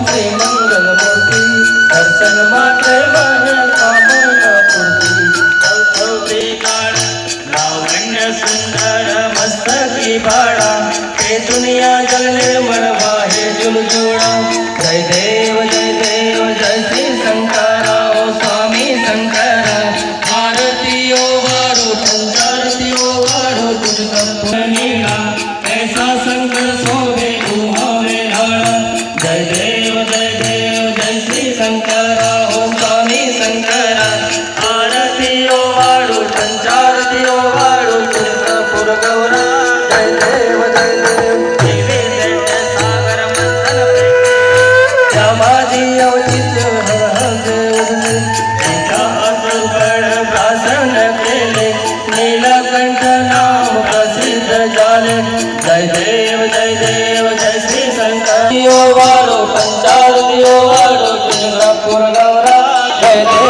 श्री मंगल मूर्ति दर्शन मात्र मन कामना पूर्ति चौथौती काळ लावण्य सुंदर मस्तकी बाळा हे दुनिया जल निर्मल वाहे झुलझुला जय देव जय श्री शंकरा ओ स्वामी शंकरा आरती वारो पंचारती वारो तुझ नीला ऐसा शंकर शोभे उहावे नाळा जय देव जय श्री शंकरा ओ स्वामी शंकरा आरती ओ वाळू पंचारती ओ वाळू तुळजापूर गौरा जय देव दिवे जय सागर मंथन त्या माझी अवचित प्राशन केले नीलकंठ नाम प्रसिद्ध झाले जय देव जय श्री शंकर वाळू पंचारती ओ वाळू तुळजापूर गौरा जय देव